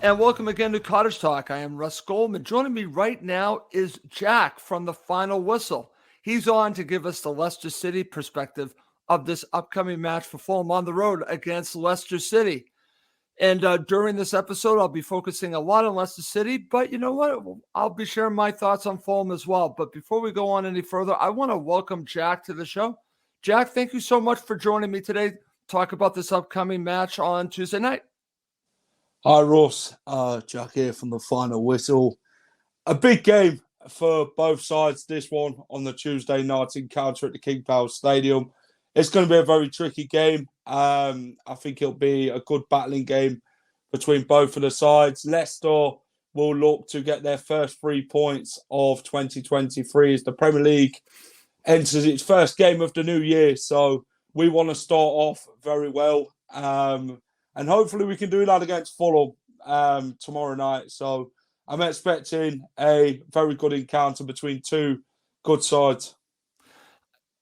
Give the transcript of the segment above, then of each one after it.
And welcome again to Cottage Talk. I am Russ Goldman. Joining me right now is Jack from the Final Whistle. He's on to give us the Leicester City perspective of this upcoming match for Fulham on the road against Leicester City. And during this episode, I'll be focusing a lot on Leicester City, but you know what? I'll be sharing my thoughts on Fulham as well. But before we go on any further, I want to welcome Jack to the show. Jack, thank you so much for joining me today to talk about this upcoming match on Tuesday night. Hi, Ross. Jack here from the Final Whistle. A big game for both sides, this one on the Tuesday night encounter at the King Power Stadium. It's going to be a very tricky game. I think it'll be a good battling game between both of the sides. Leicester will look to get their first 3 points of 2023 as the Premier League enters its first game of the new year. So we want to start off very well. And hopefully we can do that against Fulham tomorrow night. So I'm expecting a very good encounter between two good sides.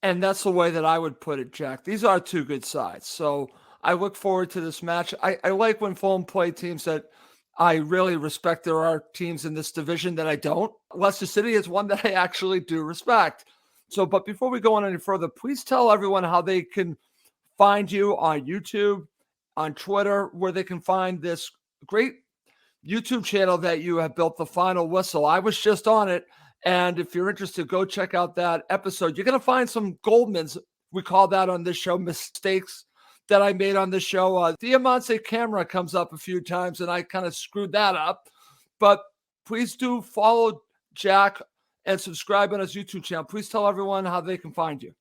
And that's the way that I would put it, Jack. These are two good sides. So I look forward to this match. I like when Fulham play teams that I really respect. There are teams in this division that I don't. Leicester City is one that I actually do respect. So, but before we go on any further, please tell everyone how they can find you on YouTube, on Twitter, where they can find this great YouTube channel that you have built, The Final Whistle. I was just on it, and if you're interested, go check out that episode. You're going to find some Goldmans, we call that on this show, mistakes that I made on this show. The Diamante camera comes up a few times, and I kind of screwed that up. But please do follow Jack and subscribe on his YouTube channel. Please tell everyone how they can find you.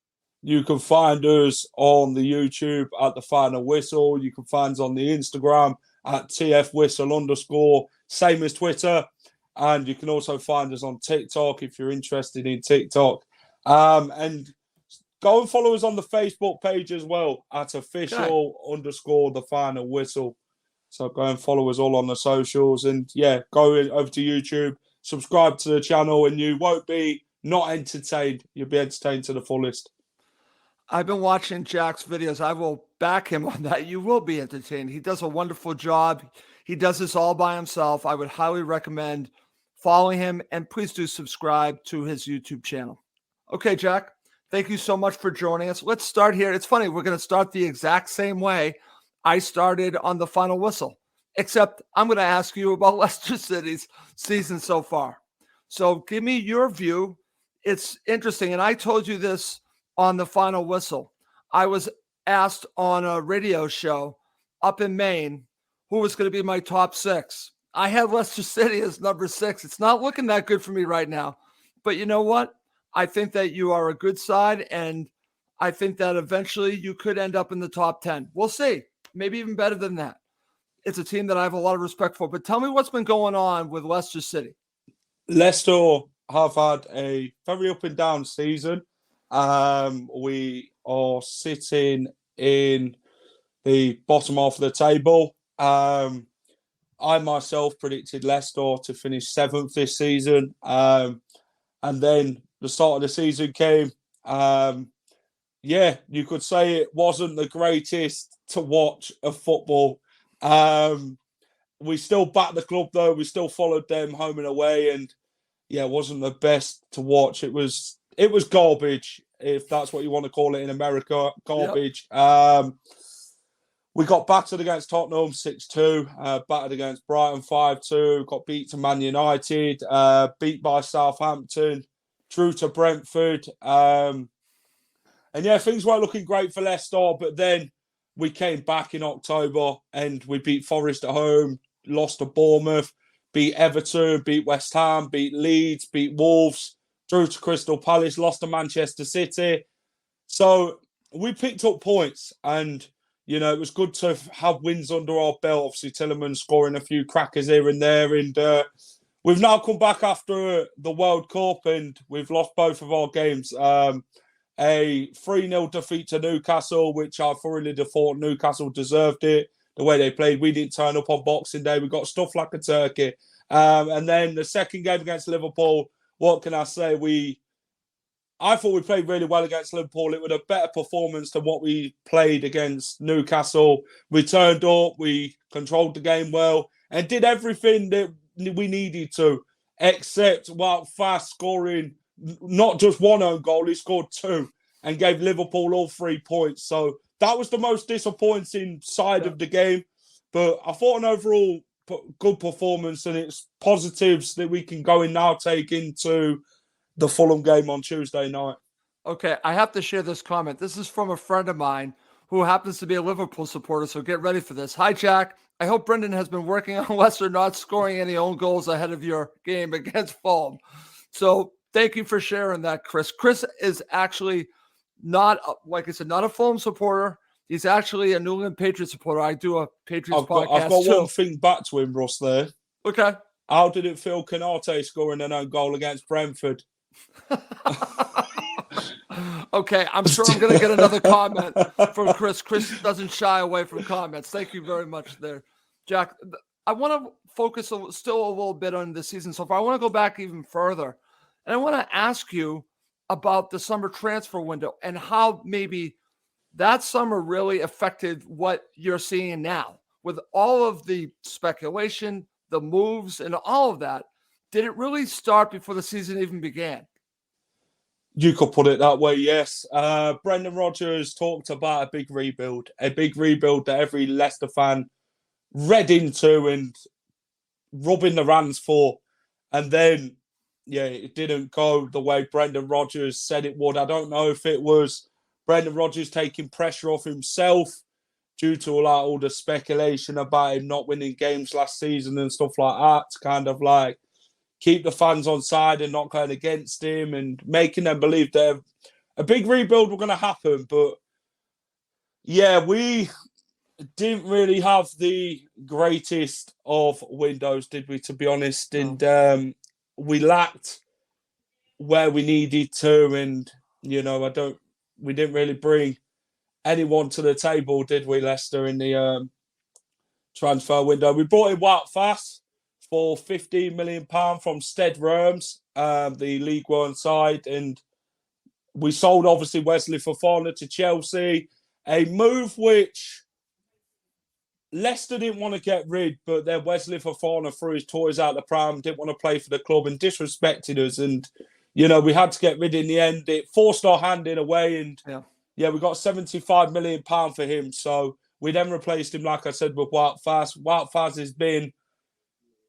You can find us on the YouTube at The Final Whistle. You can find us on the Instagram at TFWhistle_, same as Twitter. And you can also find us on TikTok if you're interested in TikTok. And go and follow us on the Facebook page as well at official_ The Final Whistle. So go and follow us all on the socials. And yeah, go over to YouTube, subscribe to the channel, and you won't be not entertained. You'll be entertained to the fullest. I've been watching Jack's videos. I will back him on that. You will be entertained. He does a wonderful job. He does this all by himself. I would highly recommend following him, and please do subscribe to his YouTube channel. Okay, Jack, thank you so much for joining us. Let's start here. It's funny, we're going to start the exact same way I started on The Final Whistle, except I'm going to ask you about Leicester City's season so far. So give me your view. It's interesting, and I told you this on The Final Whistle. I was asked on a radio show up in Maine who was going to be my top six. I had Leicester City as number 6. It's not looking that good for me right now. But you know what? I think that you are a good side, and I think that eventually you could end up in the top 10. We'll see. Maybe even better than that. It's a team that I have a lot of respect for. But tell me what's been going on with Leicester City. Leicester have had a very up and down season. We are sitting in the bottom half of the table. I myself predicted Leicester to finish 7th this season. And then the start of the season came. You could say it wasn't the greatest to watch of football. We still backed the club, though. We still followed them home and away. And it wasn't the best to watch. It was garbage, if that's what you want to call it in America. Garbage. Yep. We got battered against Tottenham 6-2, battered against Brighton 5-2, got beat to Man United, beat by Southampton, drew to Brentford. Things weren't looking great for Leicester, but then we came back in October and we beat Forest at home, lost to Bournemouth, beat Everton, beat West Ham, beat Leeds, beat Wolves, drew to Crystal Palace, lost to Manchester City. So we picked up points, and it was good to have wins under our belt. Obviously, Tielemans scoring a few crackers here and there. And we've now come back after the World Cup, and we've lost both of our games. A 3-0 defeat to Newcastle, which I thoroughly thought Newcastle deserved it. The way they played, we didn't turn up on Boxing Day. We got stuffed like a turkey. And then the second game against Liverpool, what can I say? I thought we played really well against Liverpool. It was a better performance than what we played against Newcastle. We turned up, we controlled the game well, and did everything that we needed to, except while fast scoring not just one own goal, he scored two and gave Liverpool all 3 points. So that was the most disappointing side of the game. But I thought an overall good performance, and it's positives that we can go and now take into the Fulham game on Tuesday night. Okay, I have to share this comment. This is from a friend of mine who happens to be a Liverpool supporter, so get ready for this. Hi, Jack. I hope Brendan has been working on Leicester not scoring any own goals ahead of your game against Fulham. So thank you for sharing that, Chris. Chris is actually not, like I said, not a Fulham supporter. He's actually a New England Patriots supporter. I do a Patriots podcast I've got too. one thing back to him, Russ, there. Okay. How did it feel Canate scoring an own goal against Brentford? Okay, I'm sure I'm going to get another comment from Chris. Chris doesn't shy away from comments. Thank you very much there, Jack. I want to focus still a little bit on the season so far. I want to go back even further, and I want to ask you about the summer transfer window and how maybe that summer really affected what you're seeing now with all of the speculation, the moves, and all of that. Did it really start before the season even began? You could put it that way, yes. Brendan Rodgers talked about a big rebuild that every Leicester fan read into and rubbing their hands for. And then, it didn't go the way Brendan Rodgers said it would. I don't know if it was Brendan Rodgers taking pressure off himself due to all the speculation about him not winning games last season and stuff like that, to kind of like keep the fans on side and not going against him and making them believe that a big rebuild was going to happen. But we didn't really have the greatest of windows, did we, to be honest? And we lacked where we needed to. And, we didn't really bring anyone to the table, did we, Leicester, in the transfer window? We brought in Wout Faes for £15 million from Stade Reims, the League One side. And we sold, obviously, Wesley Fofana to Chelsea, a move which Leicester didn't want to get rid, but then Wesley Fofana threw his toys out the pram, didn't want to play for the club and disrespected us. And, we had to get rid in the end. It forced our hand in a way. And, we got £75 million for him. So we then replaced him, like I said, with Wout Faes. Wout Faes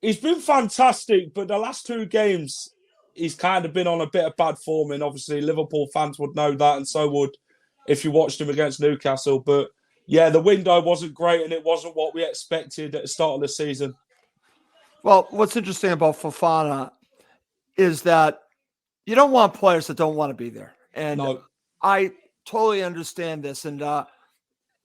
he's been fantastic, but the last two games, he's kind of been on a bit of bad form. And obviously, Liverpool fans would know that, and so would if you watched him against Newcastle. But the window wasn't great, and it wasn't what we expected at the start of the season. Well, what's interesting about Fofana is that you don't want players that don't want to be there. And I totally understand this. And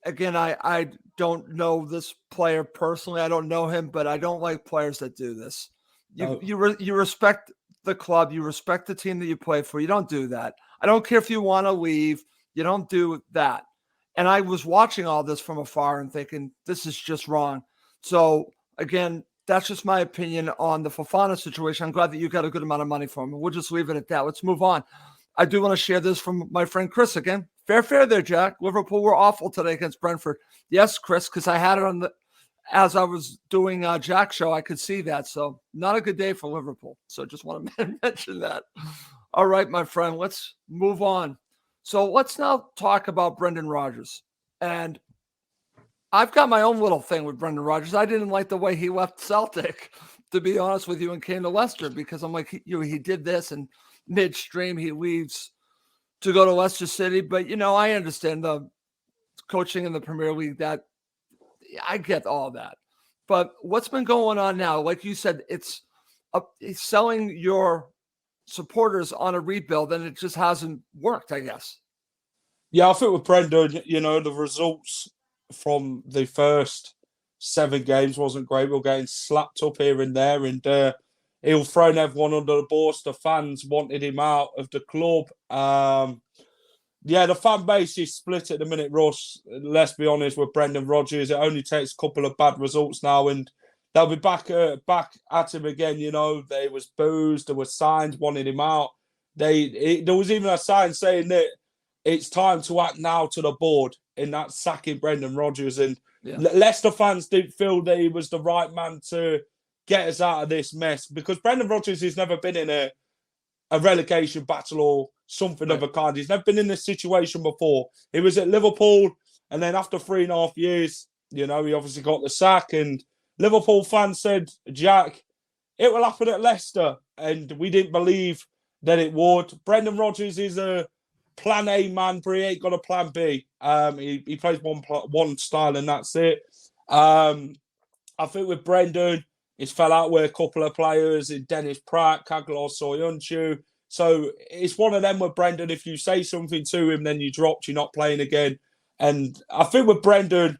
again, I don't know this player personally. I don't know him, but I don't like players that do this. You respect the club. You respect the team that you play for. You don't do that. I don't care if you want to leave. You don't do that. And I was watching all this from afar and thinking, this is just wrong. So, again, that's just my opinion on the Fofana situation. I'm glad that you got a good amount of money from him. We'll just leave it at that. Let's move on. I do want to share this from my friend Chris again. Fair there, Jack. Liverpool were awful today against Brentford. Yes, Chris, because I had it as I was doing Jack's show, I could see that. So not a good day for Liverpool. So just want to mention that. All right, my friend, let's move on. So let's now talk about Brendan Rodgers. And I've got my own little thing with Brendan Rodgers. I didn't like the way he left Celtic, to be honest with you, and came to Leicester, because I'm like, he did this, and midstream he leaves to go to Leicester City. But, I understand the coaching in the Premier League, that I get all that. But what's been going on now? Like you said, it's selling your supporters on a rebuild, and it just hasn't worked, I guess. Yeah, I think with Brendan, the results from the first 7 games wasn't great. We were getting slapped up here and there, and he was throwing everyone under the bus. The fans wanted him out of the club. The fan base is split at the minute, Russ. Let's be honest with Brendan Rodgers. It only takes a couple of bad results now, and they'll be back at him again. There was boos, there were signs wanting him out. There was even a sign saying that it's time to act now to the board, in that sacking Brendan Rodgers. And Yeah. Leicester fans didn't feel that he was the right man to get us out of this mess, because Brendan Rodgers has never been in a relegation battle or something of a kind. He's never been in this situation before. He was at Liverpool, and then after 3.5 years, he obviously got the sack, and Liverpool fans said, Jack, it will happen at Leicester, and we didn't believe that it would. Brendan Rodgers is a plan A man, but he ain't got a plan B. He plays one style, and that's it. I think with Brendan, he's fell out with a couple of players in Dennis Pratt, Kaglar Soyuncu. So it's one of them with Brendan. If you say something to him, then you dropped, you're not playing again. And I think with Brendan,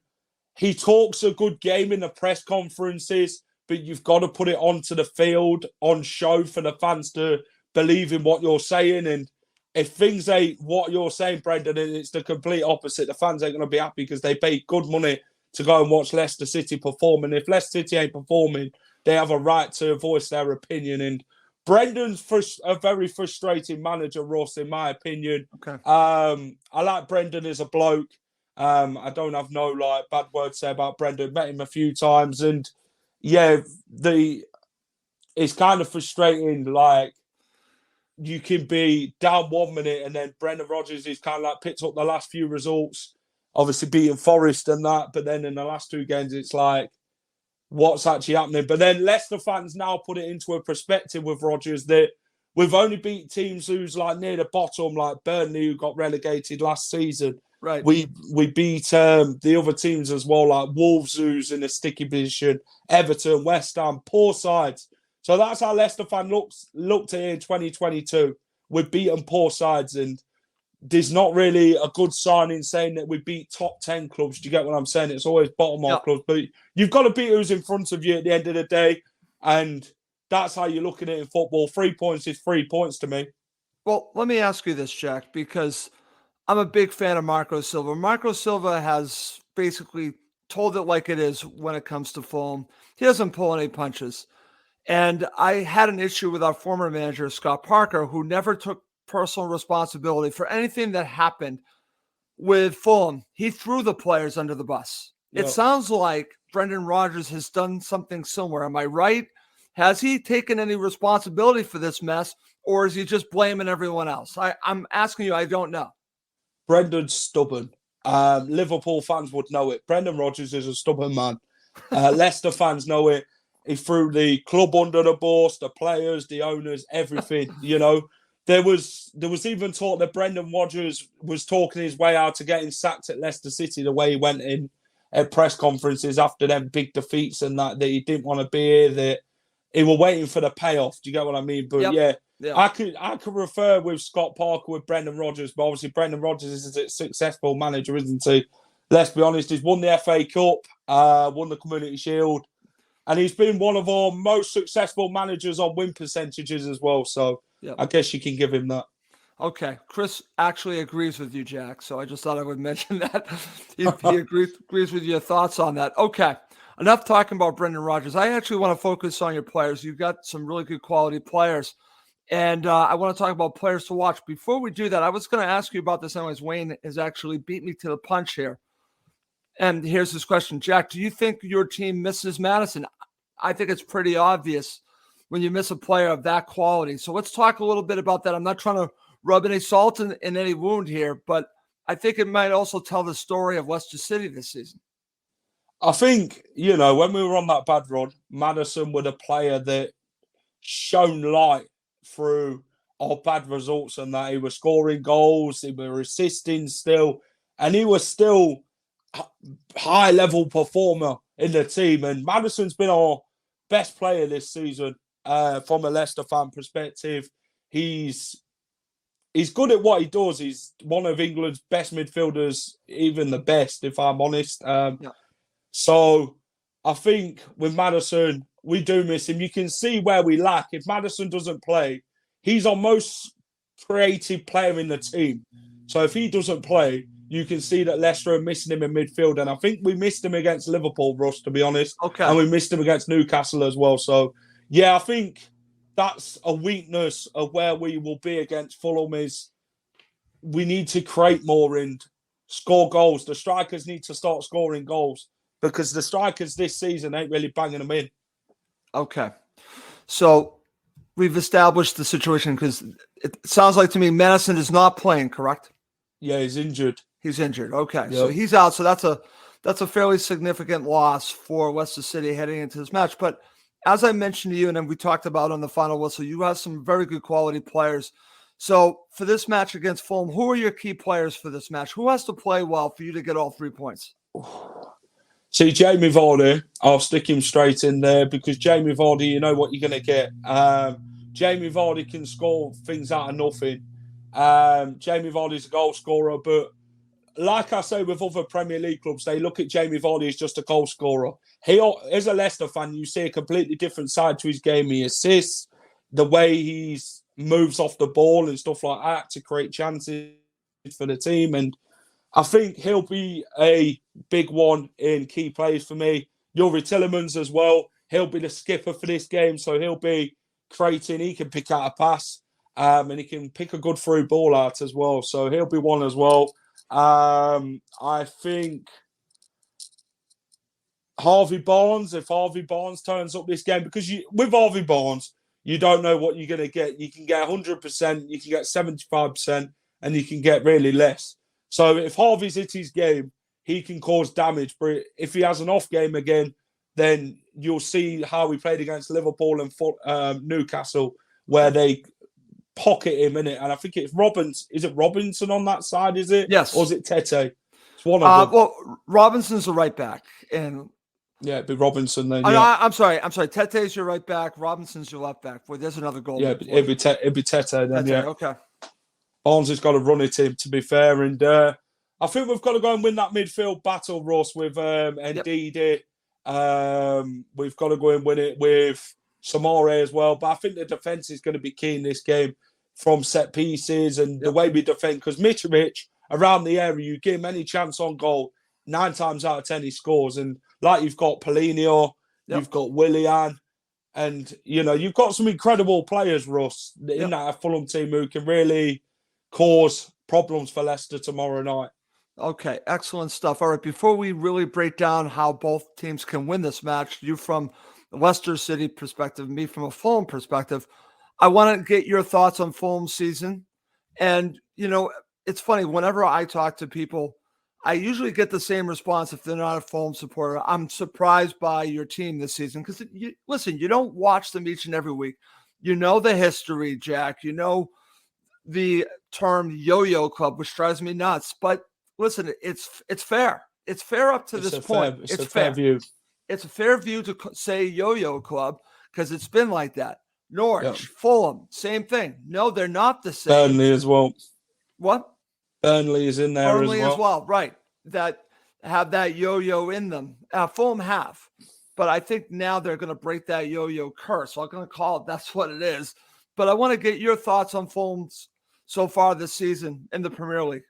he talks a good game in the press conferences, but you've got to put it onto the field, on show, for the fans to believe in what you're saying. And if things ain't what you're saying, Brendan, and it's the complete opposite, the fans ain't going to be happy, because they pay good money to go and watch Leicester City perform. And if Leicester City ain't performing, they have a right to voice their opinion. And Brendan's a very frustrating manager, Ross, in my opinion. Okay. I like Brendan as a bloke. I don't have no bad words to say about Brendan. Met him a few times, and yeah, it's kind of frustrating. You can be down 1 minute, and then Brendan Rodgers is kind of picked up the last few results, obviously beating Forest and that, but then in the last 2 games, it's what's actually happening? But then Leicester fans now put it into a perspective with Rodgers that we've only beat teams who's near the bottom, like Burnley, who got relegated last season. Right. We beat the other teams as well, like Wolves, who's in a sticky position, Everton, West Ham, poor sides. So that's how Leicester fan looked at it in 2022. We've beaten poor sides, and there's not really a good sign in saying that we beat top 10 clubs. Do you get what I'm saying? It's always bottom half clubs, but you've got to beat who's in front of you at the end of the day, and that's how you're looking at it in football. 3 points is 3 points to me. Well, let me ask you this, Jack, because I'm a big fan of Marco Silva. Marco Silva has basically told it like it is when it comes to Fulham. He doesn't pull any punches. And I had an issue with our former manager, Scott Parker, who never took personal responsibility for anything that happened with Fulham. He threw the players under the bus. It sounds like Brendan Rodgers has done something similar. Am I right? Has he taken any responsibility for this mess, or is he just blaming everyone else? I'm asking you, I don't know. Brendan's stubborn. Liverpool fans would know it. Brendan Rodgers is a stubborn man. Leicester fans know it. He threw the club under the bus, the players, the owners, everything. There was even talk that Brendan Rodgers was talking his way out to getting sacked at Leicester City, the way he went in at press conferences after them big defeats and that he didn't want to be here, that he was waiting for the payoff. Do you get what I mean? But yeah. I could refer with Scott Parker with Brendan Rodgers, but obviously Brendan Rodgers is a successful manager, isn't he? Let's be honest, he's won the FA Cup, won the Community Shield, and he's been one of our most successful managers on win percentages as well. So I guess you can give him that. Okay. Chris actually agrees with you, Jack. So I just thought I would mention that. He agrees with your thoughts on that. Okay. Enough talking about Brendan Rodgers. I actually want to focus on your players. You've got some really good quality players. And I want to talk about players to watch. Before we do that, I was going to ask you about this anyways. Wayne has actually beat me to the punch here. And here's this question. Jack, do you think your team misses Maddison? I think it's pretty obvious when you miss a player of that quality. So let's talk a little bit about that. I'm not trying to rub any salt in any wound here, but I think it might also tell the story of Leicester City this season. I think, when we were on that bad run, Maddison was a player that shone light through our bad results, and that he was scoring goals, he was assisting still, and he was still a high-level performer in the team. And Maddison's been our best player this season from a Leicester fan perspective. He's good at what he does. He's one of England's best midfielders, even the best, if I'm honest. So I think with Maddison, we do miss him. You can see where we lack. If Maddison doesn't play, he's our most creative player in the team. So if he doesn't play, you can see that Leicester are missing him in midfield. And I think we missed him against Liverpool, Russ, to be honest. Okay. And we missed him against Newcastle as well. So, yeah, I think that's a weakness of where we will be against Fulham, is we need to create more and score goals. The strikers need to start scoring goals. because the strikers this season ain't really banging them in. Okay. So we've established the situation because it sounds like to me Madison is not playing, correct? Yeah, he's injured. He's injured. Okay. Yep. So he's out. So that's a fairly significant loss for Leicester City heading into this match. But as I mentioned to you, and then we talked about on the final whistle, you have some very good quality players. So for this match against Fulham, who are your key players for this match? Who has to play well for you to get all 3 points? See, Jamie Vardy, I'll stick him straight in there because Jamie Vardy, you know what you're going to get. Jamie Vardy can score things out of nothing. Jamie Vardy's a goal scorer, but like I say with other Premier League clubs, they look at Jamie Vardy as just a goal scorer. He, as a Leicester fan, you see a completely different side to his game. He assists, the way he moves off the ball and stuff like that to create chances for the team. And I think he'll be a big one in key plays for me. Yuri Tillemans as well. He'll be the skipper for this game, so he'll be creating. He can pick out a pass, and he can pick a good through ball out as well. So he'll be one as well. I think Harvey Barnes, if Harvey Barnes turns up this game, because with Harvey Barnes, you don't know what you're going to get. You can get 100%, you can get 75%, and you can get really less. So if Harvey's hit his game, he can cause damage. But if he has an off game again, then you'll see how he played against Liverpool and Newcastle, where they pocket him in it. And I think it's Robbins. Is it Robinson on that side? Is it? Yes. Or is it Tete? It's one of them. Well, Robinson's the right back, and yeah, it'd be Robinson then. Yeah. I'm sorry. Tete's your right back. Robinson's your left back. Boy, there's another goal. Yeah, it'd be Tete then. Tete, yeah. Okay. Barnes has got to run it in, to be fair, and I think we've got to go and win that midfield battle, Russ, with Ndidi. We've got to go and win it with Samore as well. But I think the defence is going to be key in this game from set pieces and the way we defend. Because Mitrovic, around the area, you give him any chance on goal, 9 times out of 10 he scores. And like you've got Paulinho, you've got Willian, and you've got some incredible players, Russ, in that Fulham team who can really cause problems for Leicester tomorrow night. Okay, excellent stuff. All right, before we really break down how both teams can win this match, you from the Leicester City perspective, me from a Fulham perspective, I want to get your thoughts on Fulham's season. And, it's funny, whenever I talk to people, I usually get the same response if they're not a Fulham supporter. I'm surprised by your team this season because, listen, you don't watch them each and every week. You know the history, Jack. You know the term yo-yo club, which drives me nuts. But listen, it's fair. It's fair up to this point. It's a fair view. It's a fair view to say yo-yo club because it's been like that. Norwich, Fulham, same thing. No, they're not the same. Burnley as well. What? Burnley is in there as well. Right. That have that yo-yo in them. Fulham have. But I think now they're going to break that yo-yo curse. So I'm going to call it that's what it is. But I want to get your thoughts on Fulham's so far this season in the Premier League.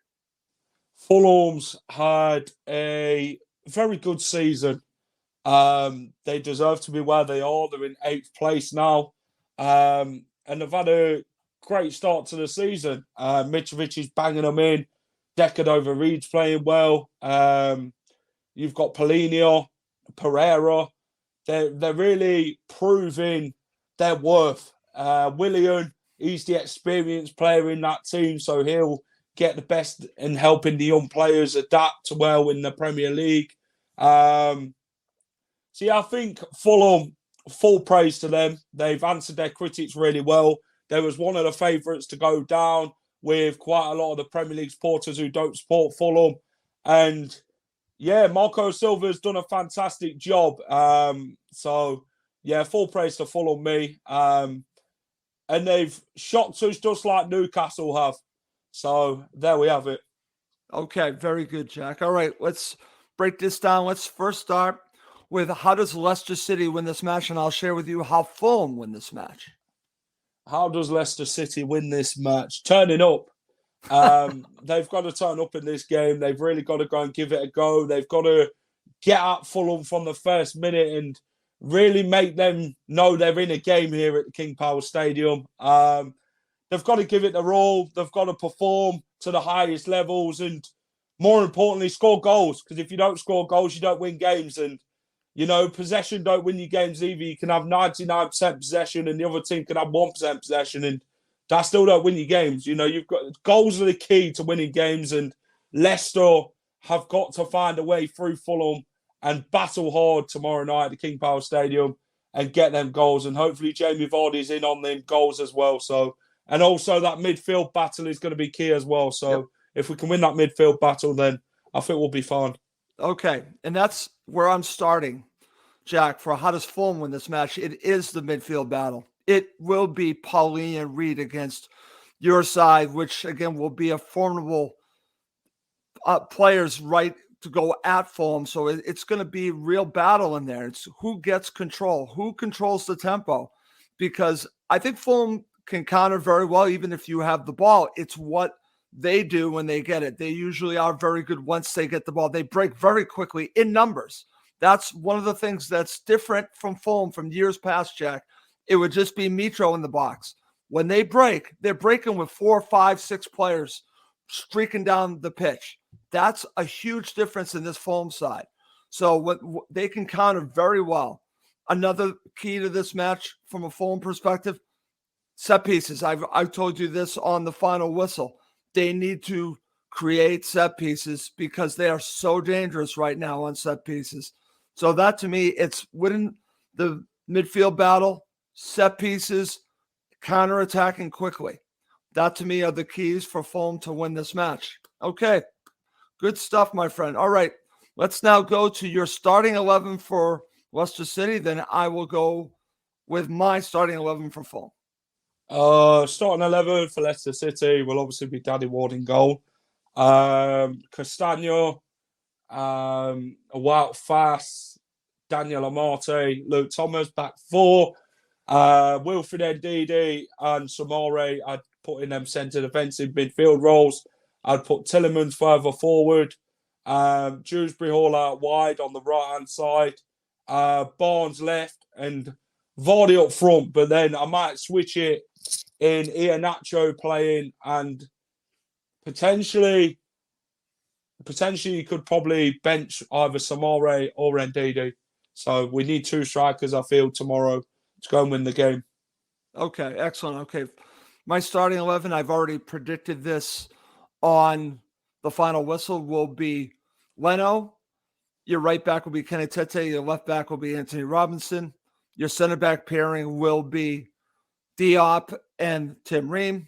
Fulham's had a very good season. They deserve to be where they are. They're in 8th place now. And they've had a great start to the season. Mitrovic is banging them in. Deckard over Reed's playing well. You've got Paulinho, Pereira. They're really proving their worth. Willian, he's the experienced player in that team, so he'll get the best in helping the young players adapt well in the Premier League. I think Fulham, full praise to them. They've answered their critics really well. There was one of the favourites to go down with quite a lot of the Premier League supporters who don't support Fulham. And, Marco Silva's done a fantastic job. Full praise to Fulham, me. And they've shocked us just like Newcastle have. So there we have it. Okay, very good, Jack. All right, let's break this down. Let's first start with how does Leicester City win this match, and I'll share with you how Fulham win this match. How does Leicester City win this match? Turning up. They've got to turn up in this game. They've really got to go and give it a go. They've got to get at Fulham from the first minute and really make them know they're in a game here at the King Power Stadium. They've got to give it their all. They've got to perform to the highest levels. And more importantly, score goals. Because if you don't score goals, you don't win games. And, possession don't win you games either. You can have 99% possession and the other team can have 1% possession. And that still don't win you games. You've got goals are the key to winning games. And Leicester have got to find a way through Fulham and battle hard tomorrow night at the King Power Stadium and get them goals. And hopefully Jamie Vardy's in on them goals as well. So, and also that midfield battle is going to be key as well. So if we can win that midfield battle, then I think we'll be fine. Okay. And that's where I'm starting, Jack, for how does Fulham win this match? It is the midfield battle. It will be Pauline and Reed against your side, which again will be a formidable players right to go at Fulham. So it's going to be real battle in there. It's who gets control, who controls the tempo, because I think Fulham can counter very well, even if you have the ball. It's what they do when they get it. They usually are very good once they get the ball. They break very quickly in numbers. That's one of the things that's different from Fulham from years past, Jack. It would just be Mitro in the box. When they break, they're breaking with 4, 5, 6 players streaking down the pitch. That's a huge difference in this Fulham side. So what they can counter very well. Another key to this match from a Fulham perspective, set pieces. I've told you this on the final whistle. They need to create set pieces because they are so dangerous right now on set pieces. So that to me, it's winning the midfield battle, set pieces, counterattacking quickly. That to me are the keys for Fulham to win this match. Okay, good stuff, my friend. All right, let's now go to your starting 11 for Leicester City. Then I will go with my starting 11 for Fulham. Starting 11 for Leicester City will obviously be Danny Ward in goal. Castagno, Wout Fass, Daniel Amate, Luke Thomas, back 4. Wilfred Ndidi and Samore, I'd put in them centre defensive midfield roles. I'd put Tillemans further forward. Dewsbury Hall out wide on the right-hand side. Barnes left and Vardy up front. But then I might switch it in Iheanacho playing and potentially you could probably bench either Samore or Ndidi. So we need 2 strikers, I feel, tomorrow to go and win the game. Okay, excellent. Okay, my starting 11, I've already predicted this on the final whistle, will be Leno. Your right back will be Kenny Tete. Your left back will be Anthony Robinson. Your center back pairing will be Diop and Tim Ream.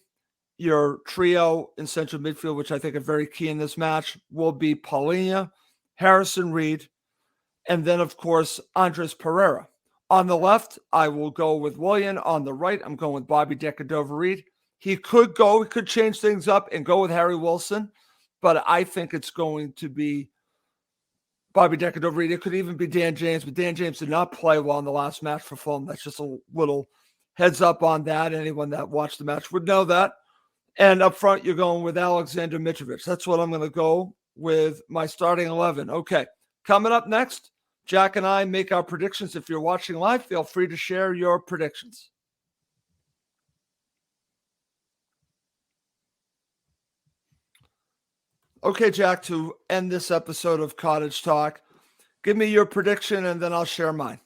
Your trio in central midfield, which I think are very key in this match, will be Paulinho, Harrison Reed, and then, of course, Andres Pereira. On the left, I will go with Willian. On the right, I'm going with Bobby Decordova-Reid. He could change things up and go with Harry Wilson, but I think it's going to be Bobby Decordova-Reid. It could even be Dan James, but Dan James did not play well in the last match for Fulham. That's just a little heads up on that. Anyone that watched the match would know that. And up front, you're going with Alexander Mitrovic. That's what I'm going to go with my starting 11. Okay, coming up next, Jack and I make our predictions. If you're watching live, feel free to share your predictions. Okay, Jack, to end this episode of Cottage Talk, give me your prediction and then I'll share mine.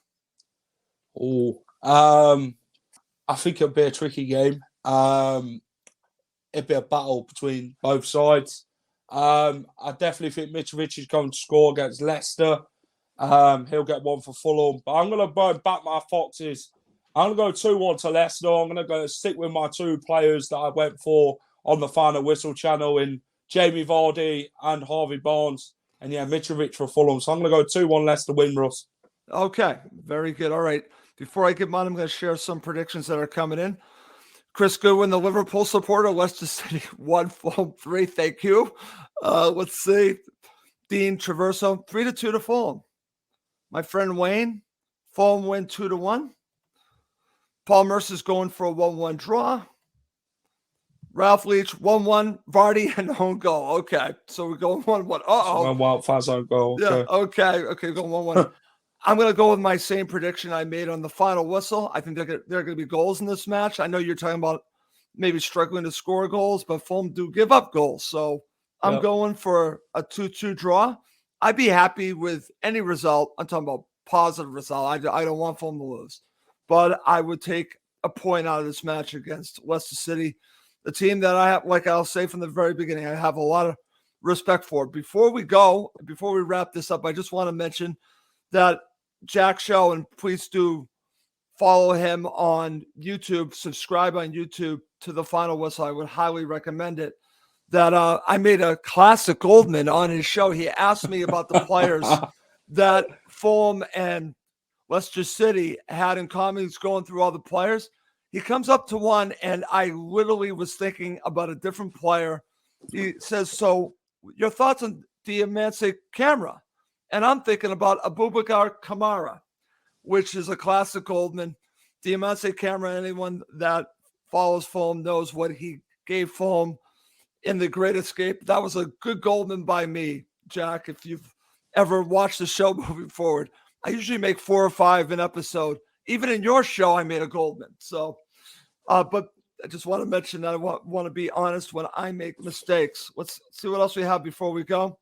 I think it'll be a tricky game. It'll be a battle between both sides. I definitely think Mitrovic is going to score against Leicester. He'll get one for Fulham. But I'm going to back my Foxes. I'm going to go 2-1 to Leicester. I'm going to stick with my 2 players that I went for on the final whistle channel in Jamie Vardy and Harvey Barnes. And yeah, Mitrovic for Fulham. So I'm going to go 2-1 Leicester win, Russ. Okay, very good. All right. Before I get mine, I'm going to share some predictions that are coming in. Chris Goodwin, the Liverpool supporter, Leicester City 1, Fulham 3. Thank you. Let's see. Dean Traverso, 3-2 to Fulham. My friend Wayne, Fulham win 2-1. Paul Mercer's going for a 1-1 draw. Ralph Leach, 1-1. Vardy and own goal. Okay, so we're going 1-1. Uh-oh. Wild Faz own goal. Yeah, okay, going 1-1. I'm going to go with my same prediction I made on the final whistle. I think there are going to be goals in this match. I know you're talking about maybe struggling to score goals, but Fulham do give up goals. So I'm going for a 2-2 draw. I'd be happy with any result. I'm talking about positive result. I don't want Fulham to lose. But I would take a point out of this match against Leicester City, the team that I have, like I'll say from the very beginning, I have a lot of respect for. Before we wrap this up, I just want to mention that Jack Show, and please do follow him on YouTube, subscribe on YouTube to The Final Whistle. I would highly recommend it. That I made a classic Goldman on his show. He asked me about the players that Fulham and Leicester City had in common. He's going through all the players. He comes up to one, and I literally was thinking about a different player. He says, so your thoughts on Diamante Camara? And I'm thinking about Abubakar Kamara, which is a classic Goldman. Diamante Camara, anyone that follows Fulham knows what he gave Fulham in The Great Escape. That was a good Goldman by me, Jack. If you've ever watched the show moving forward, I usually make 4 or 5 an episode. Even in your show, I made a Goldman. So, but I just want to mention that I want to be honest when I make mistakes. Let's see what else we have before we go.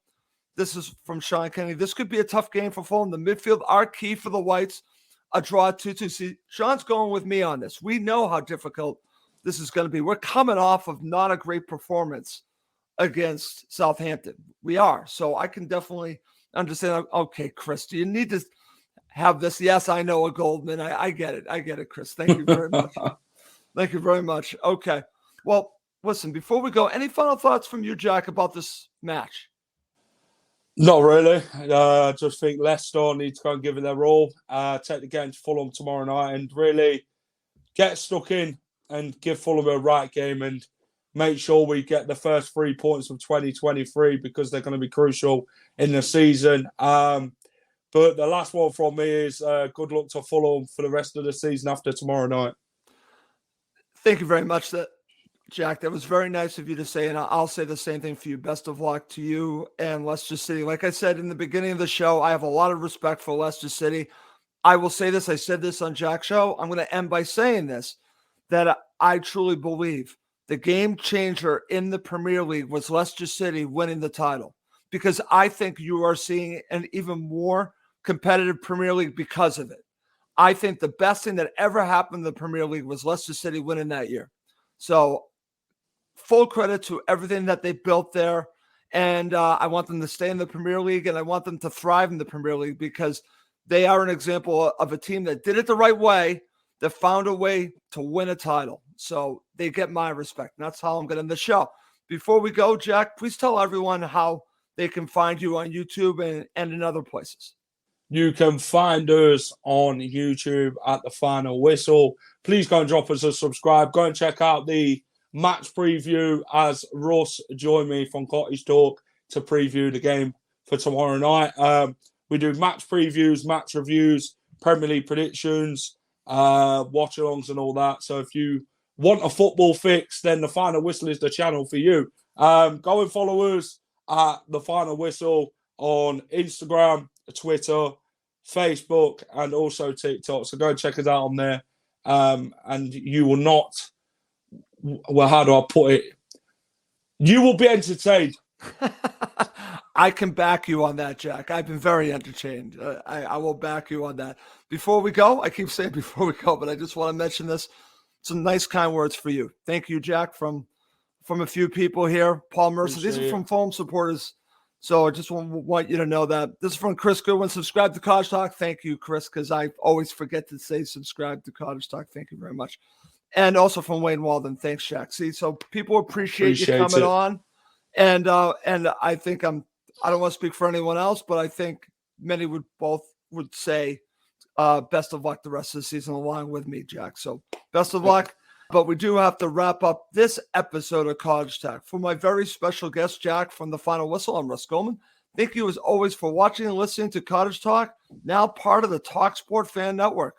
This is from Sean Kennedy. This could be a tough game for Fulham. The midfield are key for the Whites. A draw 2-2. See, Sean's going with me on this. We know how difficult this is going to be. We're coming off of not a great performance against Southampton. We are. So I can definitely understand. Okay, Chris, do you need to have this? Yes, I know a Goldman. I get it. I get it, Chris. Thank you very much. Thank you very much. Okay. Well, listen, before we go, any final thoughts from you, Jack, about this match? Not really. I just think Leicester need to go and give it their all. Take the game to Fulham tomorrow night and really get stuck in and give Fulham a right game and make sure we get the first 3 points of 2023 because they're going to be crucial in the season. But the last one from me is good luck to Fulham for the rest of the season after tomorrow night. Thank you very much, Jack. That was very nice of you to say, and I'll say the same thing for you. Best of luck to you and Leicester City. Like I said in the beginning of the show, I have a lot of respect for Leicester City. I will say this. I said this on Jack's show. I'm going to end by saying this, that I truly believe the game changer in the Premier League was Leicester City winning the title, because I think you are seeing an even more competitive Premier League because of it. I think the best thing that ever happened in the Premier League was Leicester City winning that year. So full credit to everything that they built there. And I want them to stay in the Premier League, and I want them to thrive in the Premier League because they are an example of a team that did it the right way, that found a way to win a title. So they get my respect. And that's how I'm going to end the show. Before we go, Jack, please tell everyone how they can find you on YouTube and in other places. You can find us on YouTube at The Final Whistle. Please go and drop us a subscribe. Go and check out the match preview as Russ joined me from Cottage Talk to preview the game for tomorrow night. We do match previews, match reviews, Premier League predictions, watch-alongs and all that. So if you want a football fix, then The Final Whistle is the channel for you. Go and follow us at The Final Whistle on Instagram, Twitter, Facebook, and also TikTok. So go and check us out on there. And you will not, well, how do I put it? You will be entertained. I can back you on that, Jack. I've been very entertained. I will back you on that. Before we go, I keep saying before we go, but I just want to mention this. Some nice, kind words for you. Thank you, Jack, from a few people here. Paul Mercer. These are from Fulham supporters. So I just want you to know that. This is from Chris Goodwin. Subscribe to Cottage Talk. Thank you, Chris, because I always forget to say subscribe to Cottage Talk. Thank you very much. And also from Wayne Walden. Thanks, Jack. See, so people appreciate you coming on. And I think I don't want to speak for anyone else, but I think many would say best of luck the rest of the season along with me, Jack. So best of luck. But we do have to wrap up this episode of Cottage Talk. For my very special guest, Jack, from The Final Whistle, I'm Russ Goldman. Thank you as always for watching and listening to Cottage Talk, now part of the talkSPORT Fan Network.